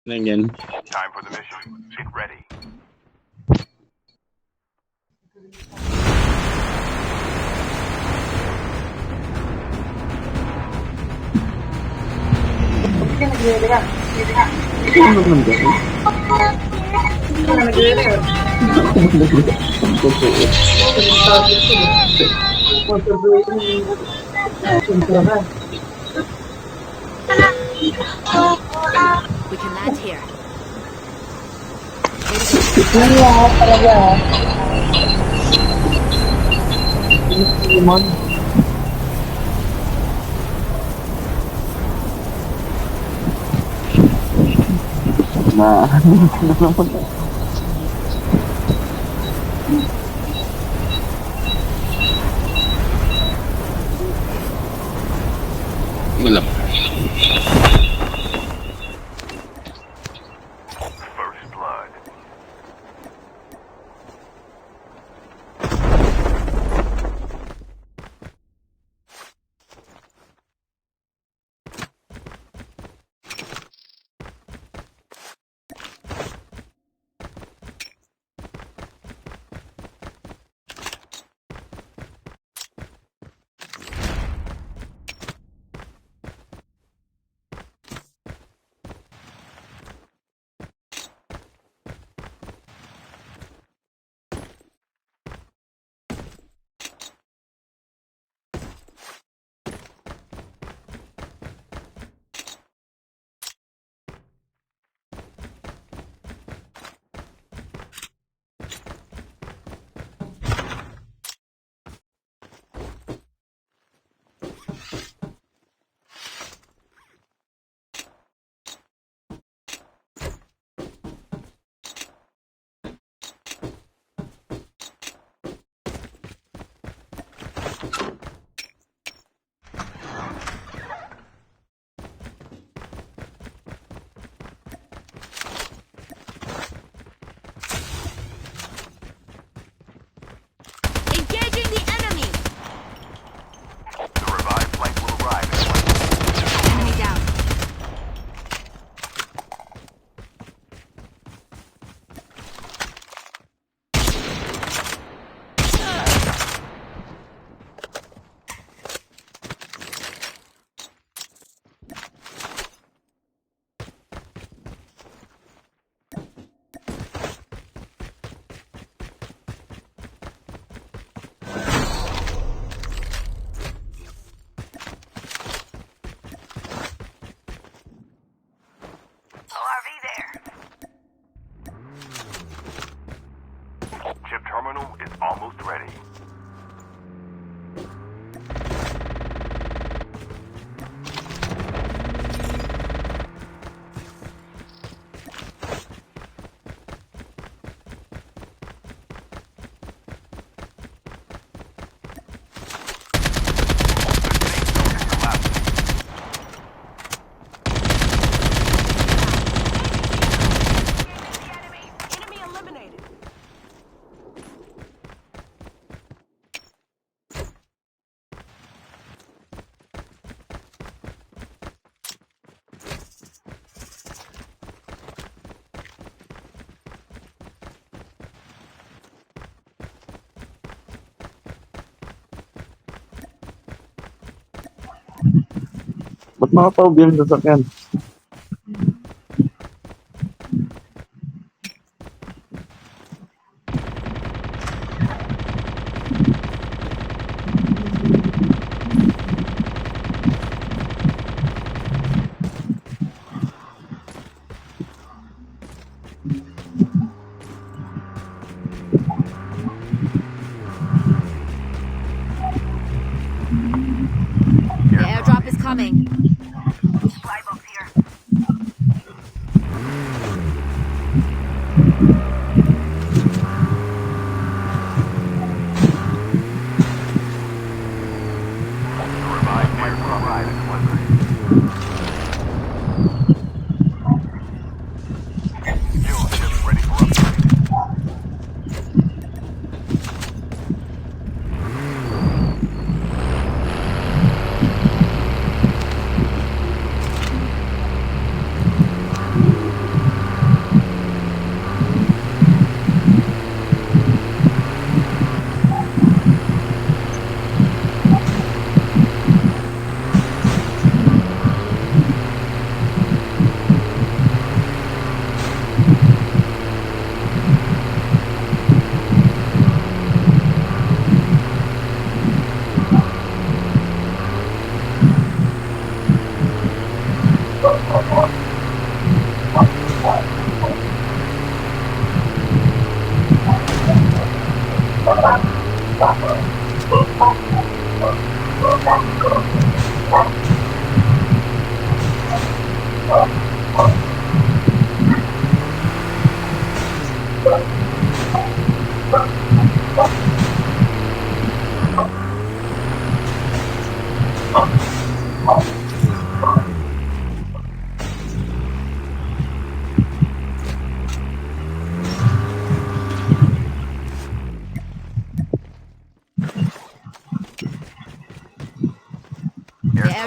Ganyan. Time for the mission. Get ready. Ano naman ganyan? We can land here. Limon. Na, Malam. First blood. Engaging the enemy. The revived flight will arrive in 1 minute. Enemy down. ORV there. Chip terminal is almost ready. Enemy eliminated. Ba't nakapaubi ang sasakyan? The airdrop is coming. Fly box here. The revived flight will arrive in 1 minute. Fuel ship ready for upgrade.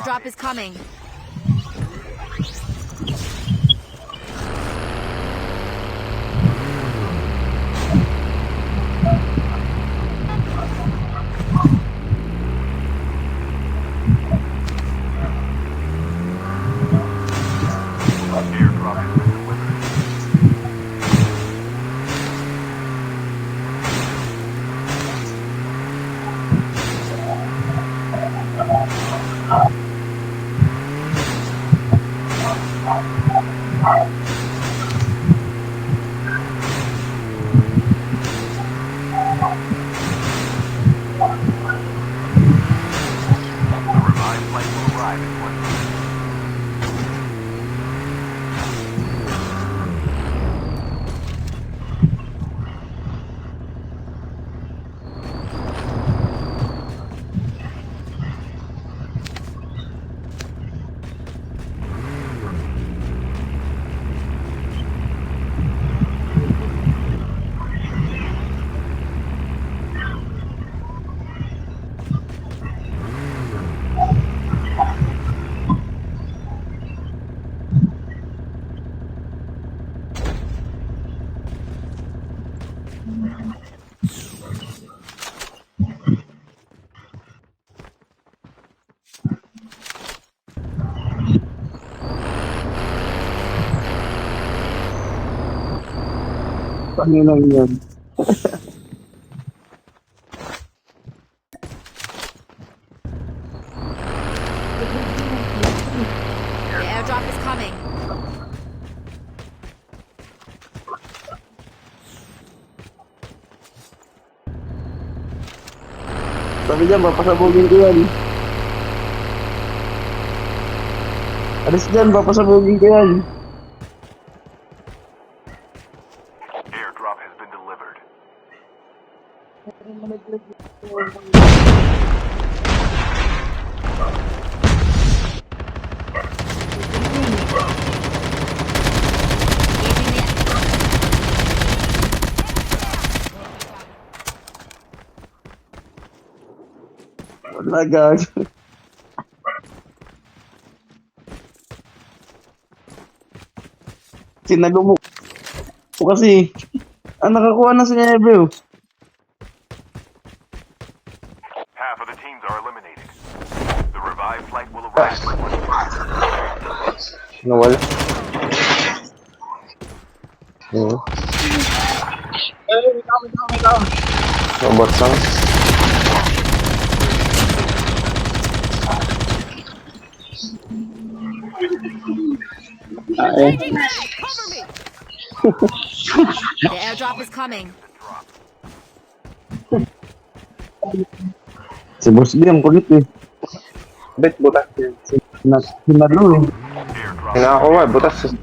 airdrop is coming. Airdrop has been delivered. The revived flight will arrive in 1 minute. Pangilang yan. The airdrop is coming. Sabi dyan, papasabugin ko yan. Alis dyan, papasabugin ko yan. Airdrop has been delivered. Engaging the Wala, gag. Sinago mo kasi. Nakakuha na si Nebel. Half of the teams are eliminated. The revived flight will arrive in 1 minute. Nawala. Oo. Robot lang. Changing mag! Cover me! The airdrop is coming. Si Boss D ang kulit eh. Bet, butas yan. Sinalo eh. Airdrop Hinakakuha, butas.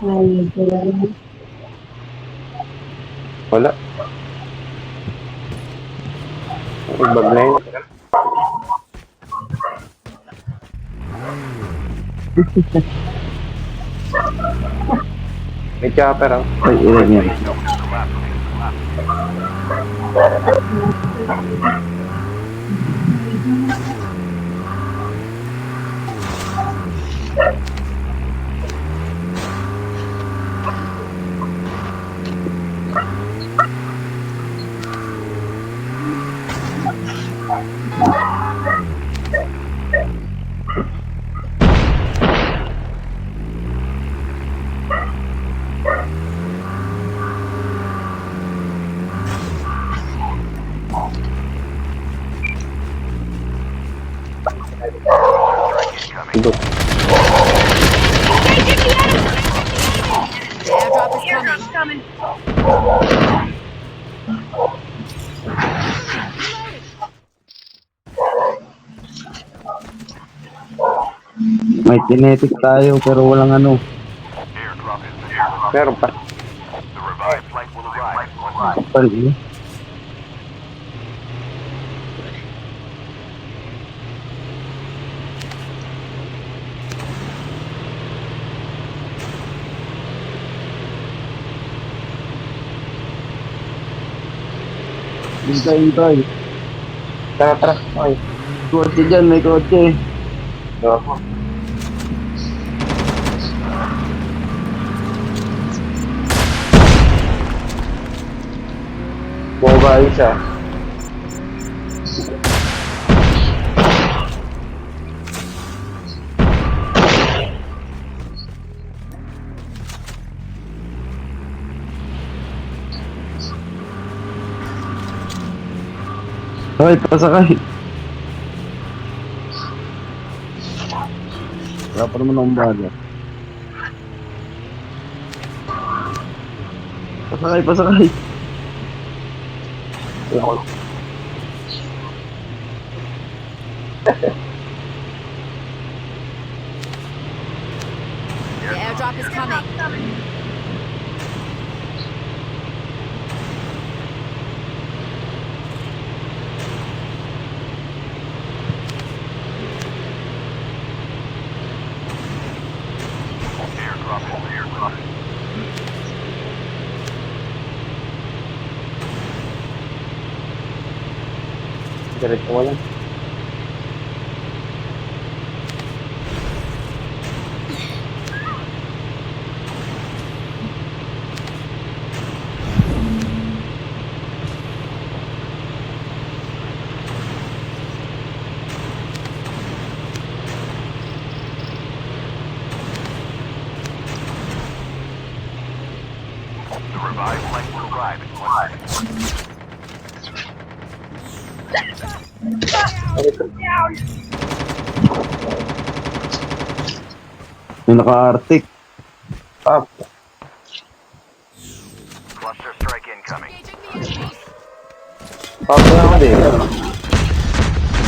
terminal will be ready. Wala. Ibag na yun. May chopper ah. Ay, ilan yan. Ito. The airdrop is coming. May kinetic tayo pero walang ano. Airdrop has been delivered. Meron pa. The revived flight will arrive in 1 minute. Kapal eh. Hintay, hintay. Tara, tara. Okay. Kotse dyan, may kotse. Ako. Boba isa. Sakay, pasakay. Wala pa naman akong baga. Pasakay, pasakay. Ako. The airdrop is coming. Airdrop is airdrop. Diretso mo lang. The revived flight will arrive in 1 second. May naka-arctic. Up. Cluster strike incoming. Engaging the enemies. Up na ako din.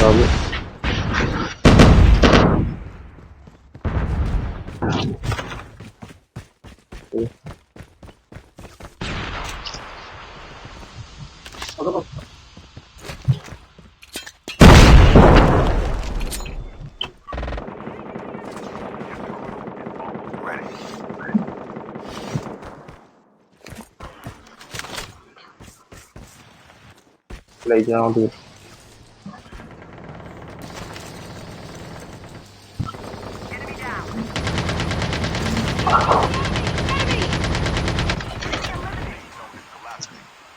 Sabi. Ready. Slide na ako dito.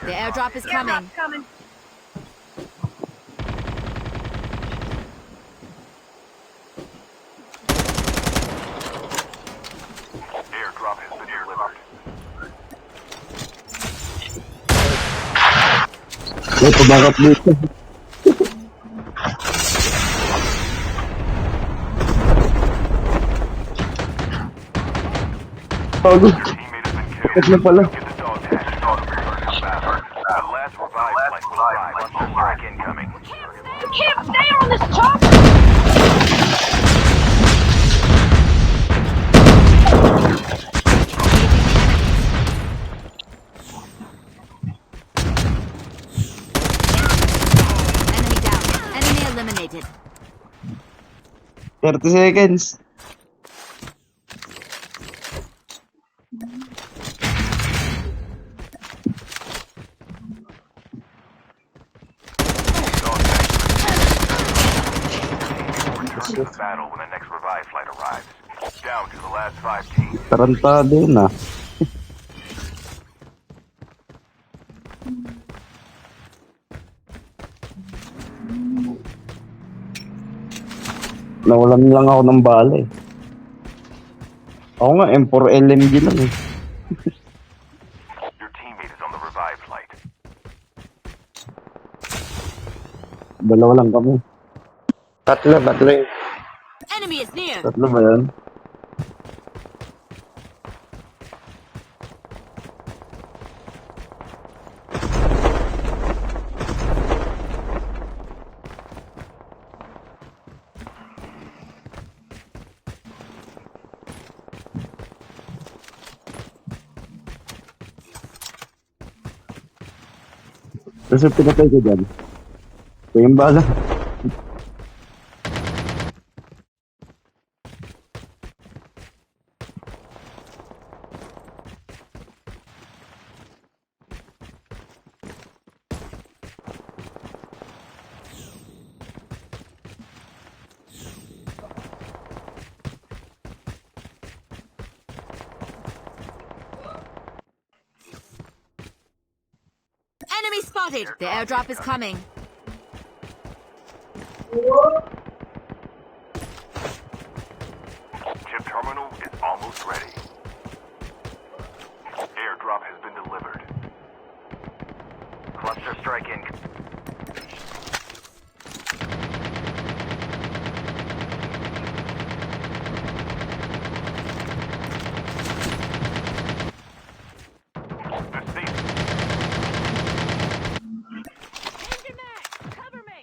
The airdrop is coming. Airdrop has been delivered. May pabakap dito. Bago. Teammate has been killed. Bakit na pala? Get the dog tag. The last revived flight will arrive. Cluster strike incoming. Can't stay on this chopper. Enemy down. Enemy eliminated. 30 seconds. Return to the battle when the next revived flight arrives. Down to the last 5 teams. Tarantado yun ah. Nawalan lang ako ng bala eh. Ako nga, M4 LMG lang eh. Your teammate is on the revived flight. Dalawa lang kami. Tatlo yun. Enemy is near. Tatlo ba yan? Kasi pinatay ko dyan. Ito yung bala. spotted. The airdrop is coming. Chip terminal is almost ready. Airdrop has been delivered. Cluster strike in. The safe. Danger Max, cover me.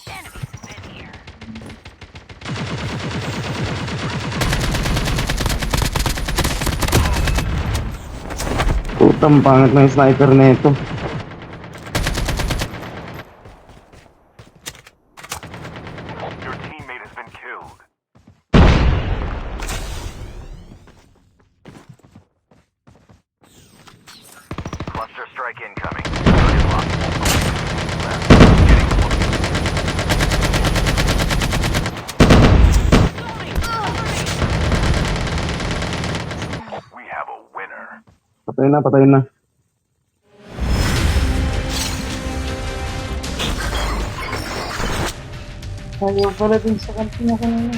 Enemies have been here. Putang pangit ng sniper na ito. Your teammate has been killed. Cluster strike incoming. Target locked. Left. Getting close. We have a winner. Patay na, patay na. Ayaw pala din sa kantina kanina.